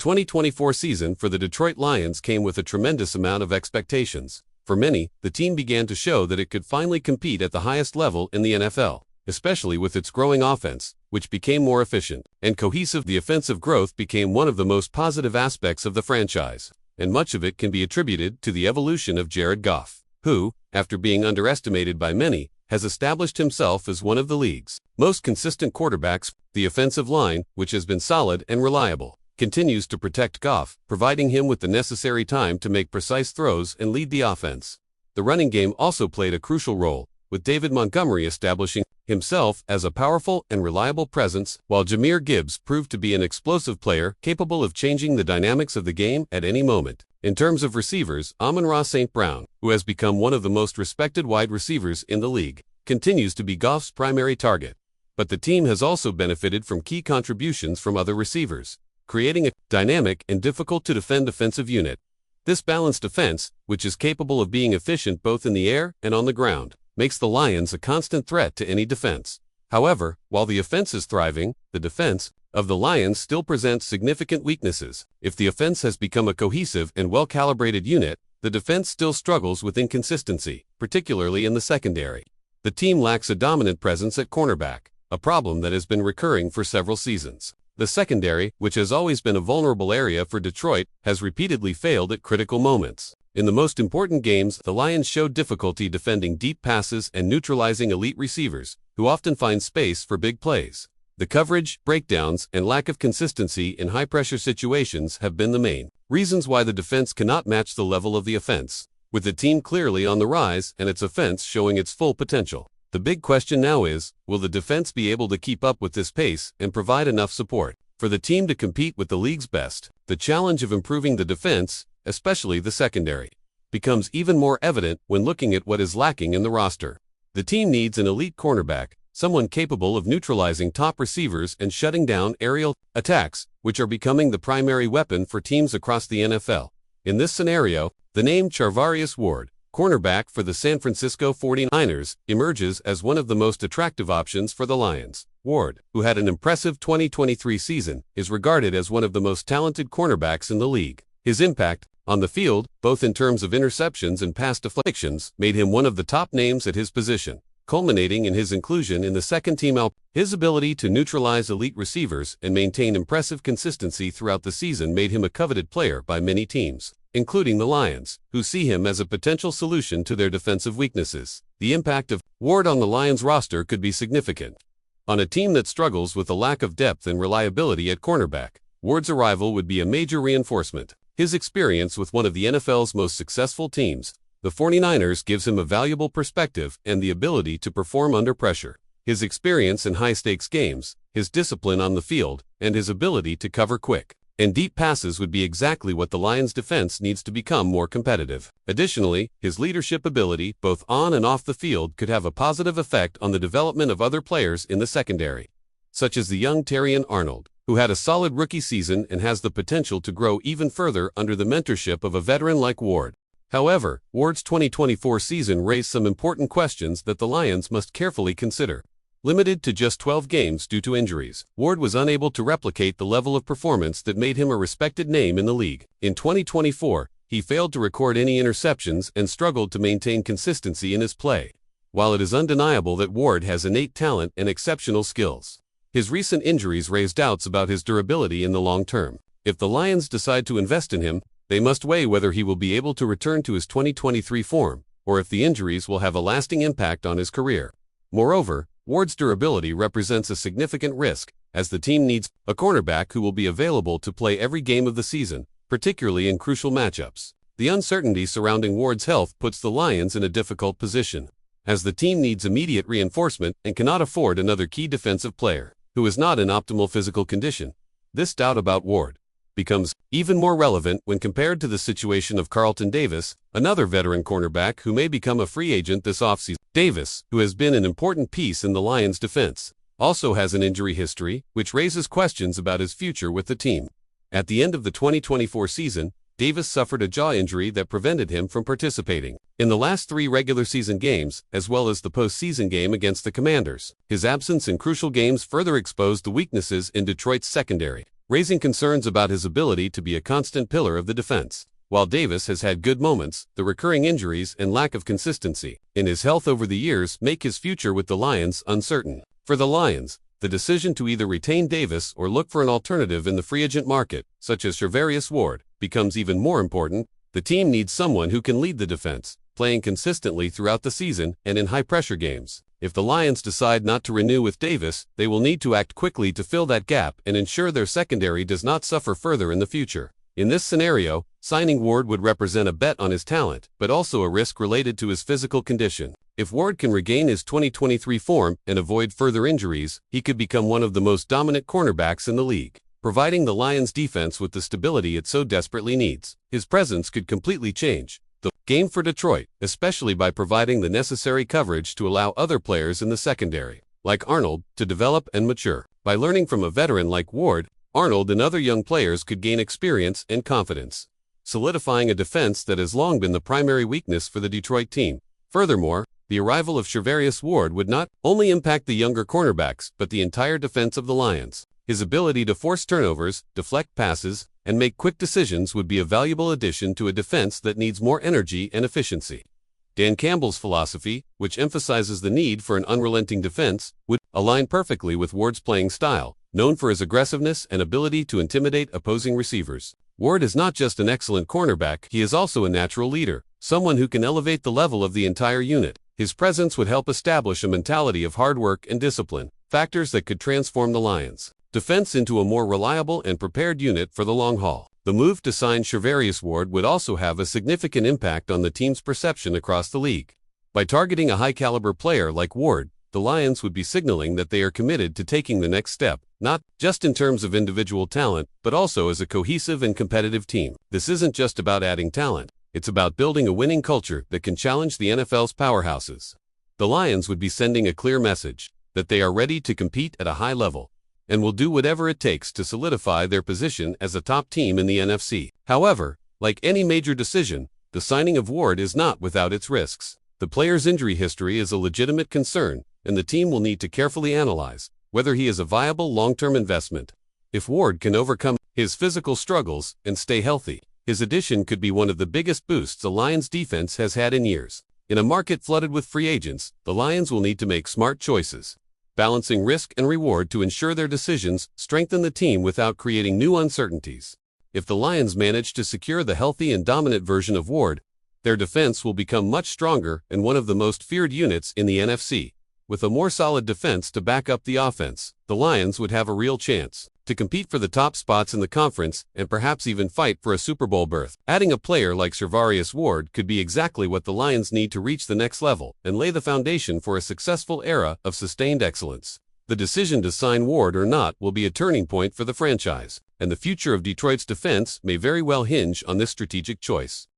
2024 season for the Detroit Lions came with a tremendous amount of expectations. For many, the team began to show that it could finally compete at the highest level in the NFL, especially with its growing offense, which became more efficient and cohesive. The offensive growth became one of the most positive aspects of the franchise, and much of it can be attributed to the evolution of Jared Goff, who, after being underestimated by many, has established himself as one of the league's most consistent quarterbacks. The offensive line, which has been solid and reliable, continues to protect Goff, providing him with the necessary time to make precise throws and lead the offense. The running game also played a crucial role, with David Montgomery establishing himself as a powerful and reliable presence, while Jahmyr Gibbs proved to be an explosive player capable of changing the dynamics of the game at any moment. In terms of receivers, Amon-Ra St. Brown, who has become one of the most respected wide receivers in the league, continues to be Goff's primary target. But the team has also benefited from key contributions from other receivers, creating a dynamic and difficult-to-defend defensive unit. This balanced defense, which is capable of being efficient both in the air and on the ground, makes the Lions a constant threat to any defense. However, while the offense is thriving, the defense of the Lions still presents significant weaknesses. If the offense has become a cohesive and well-calibrated unit, the defense still struggles with inconsistency, particularly in the secondary. The team lacks a dominant presence at cornerback, a problem that has been recurring for several seasons. The secondary, which has always been a vulnerable area for Detroit, has repeatedly failed at critical moments. In the most important games, the Lions showed difficulty defending deep passes and neutralizing elite receivers, who often find space for big plays. The coverage, breakdowns, and lack of consistency in high-pressure situations have been the main reasons why the defense cannot match the level of the offense. With the team clearly on the rise and its offense showing its full potential, the big question now is, will the defense be able to keep up with this pace and provide enough support for the team to compete with the league's best? The challenge of improving the defense, especially the secondary, becomes even more evident when looking at what is lacking in the roster. The team needs an elite cornerback, someone capable of neutralizing top receivers and shutting down aerial attacks, which are becoming the primary weapon for teams across the NFL. In this scenario, the name Charvarius Ward, cornerback for the San Francisco 49ers, emerges as one of the most attractive options for the Lions. Ward, who had an impressive 2023 season, is regarded as one of the most talented cornerbacks in the league. His impact on the field, both in terms of interceptions and pass deflections, made him one of the top names at his position, culminating in his inclusion in the second-team All. His ability to neutralize elite receivers and maintain impressive consistency throughout the season made him a coveted player by many teams, including the Lions, who see him as a potential solution to their defensive weaknesses. The impact of Ward on the Lions roster could be significant. On a team that struggles with a lack of depth and reliability at cornerback, Ward's arrival would be a major reinforcement. His experience with one of the NFL's most successful teams, the 49ers, gives him a valuable perspective and the ability to perform under pressure. His experience in high-stakes games, his discipline on the field, and his ability to cover quick and deep passes would be exactly what the Lions' defense needs to become more competitive. Additionally, his leadership ability, both on and off the field, could have a positive effect on the development of other players in the secondary, such as the young Terrion Arnold, who had a solid rookie season and has the potential to grow even further under the mentorship of a veteran like Ward. However, Ward's 2024 season raised some important questions that the Lions must carefully consider. Limited to just 12 games due to injuries, Ward was unable to replicate the level of performance that made him a respected name in the league. In 2024, he failed to record any interceptions and struggled to maintain consistency in his play. While it is undeniable that Ward has innate talent and exceptional skills, his recent injuries raise doubts about his durability in the long term. If the Lions decide to invest in him, they must weigh whether he will be able to return to his 2023 form, or if the injuries will have a lasting impact on his career. Moreover, Ward's durability represents a significant risk, as the team needs a cornerback who will be available to play every game of the season, particularly in crucial matchups. The uncertainty surrounding Ward's health puts the Lions in a difficult position, as the team needs immediate reinforcement and cannot afford another key defensive player who is not in optimal physical condition. This doubt about Ward becomes even more relevant when compared to the situation of Carlton Davis, another veteran cornerback who may become a free agent this offseason. Davis, who has been an important piece in the Lions' defense, also has an injury history, which raises questions about his future with the team. At the end of the 2024 season, Davis suffered a jaw injury that prevented him from participating in the last 3 regular season games, as well as the postseason game against the Commanders. His absence in crucial games further exposed the weaknesses in Detroit's secondary, raising concerns about his ability to be a constant pillar of the defense. While Davis has had good moments, the recurring injuries and lack of consistency in his health over the years make his future with the Lions uncertain. For the Lions, the decision to either retain Davis or look for an alternative in the free agent market, such as Charvarius Ward, becomes even more important. The team needs someone who can lead the defense, playing consistently throughout the season and in high-pressure games. If the Lions decide not to renew with Davis, they will need to act quickly to fill that gap and ensure their secondary does not suffer further in the future. In this scenario, signing Ward would represent a bet on his talent, but also a risk related to his physical condition. If Ward can regain his 2023 form and avoid further injuries, he could become one of the most dominant cornerbacks in the league, providing the Lions' defense with the stability it so desperately needs. His presence could completely change the game for Detroit, especially by providing the necessary coverage to allow other players in the secondary, like Arnold, to develop and mature. By learning from a veteran like Ward, Arnold and other young players could gain experience and confidence, solidifying a defense that has long been the primary weakness for the Detroit team. Furthermore, the arrival of Charvarius Ward would not only impact the younger cornerbacks but the entire defense of the Lions. His ability to force turnovers, deflect passes, and make quick decisions would be a valuable addition to a defense that needs more energy and efficiency. Dan Campbell's philosophy, which emphasizes the need for an unrelenting defense, would align perfectly with Ward's playing style, known for his aggressiveness and ability to intimidate opposing receivers. Ward is not just an excellent cornerback, he is also a natural leader, someone who can elevate the level of the entire unit. His presence would help establish a mentality of hard work and discipline, factors that could transform the Lions' defense into a more reliable and prepared unit for the long haul. The move to sign Charvarius Ward would also have a significant impact on the team's perception across the league. By targeting a high-caliber player like Ward, the Lions would be signaling that they are committed to taking the next step, not just in terms of individual talent, but also as a cohesive and competitive team. This isn't just about adding talent, it's about building a winning culture that can challenge the NFL's powerhouses. The Lions would be sending a clear message that they are ready to compete at a high level and will do whatever it takes to solidify their position as a top team in the NFC. However, like any major decision, the signing of Ward is not without its risks. The player's injury history is a legitimate concern, and the team will need to carefully analyze whether he is a viable long-term investment. If Ward can overcome his physical struggles and stay healthy, his addition could be one of the biggest boosts the Lions' defense has had in years. In a market flooded with free agents, the Lions will need to make smart choices, balancing risk and reward to ensure their decisions strengthen the team without creating new uncertainties. If the Lions manage to secure the healthy and dominant version of Ward, their defense will become much stronger and one of the most feared units in the NFC. With a more solid defense to back up the offense, the Lions would have a real chance to compete for the top spots in the conference and perhaps even fight for a Super Bowl berth. Adding a player like Charvarius Ward could be exactly what the Lions need to reach the next level and lay the foundation for a successful era of sustained excellence. The decision to sign Ward or not will be a turning point for the franchise, and the future of Detroit's defense may very well hinge on this strategic choice.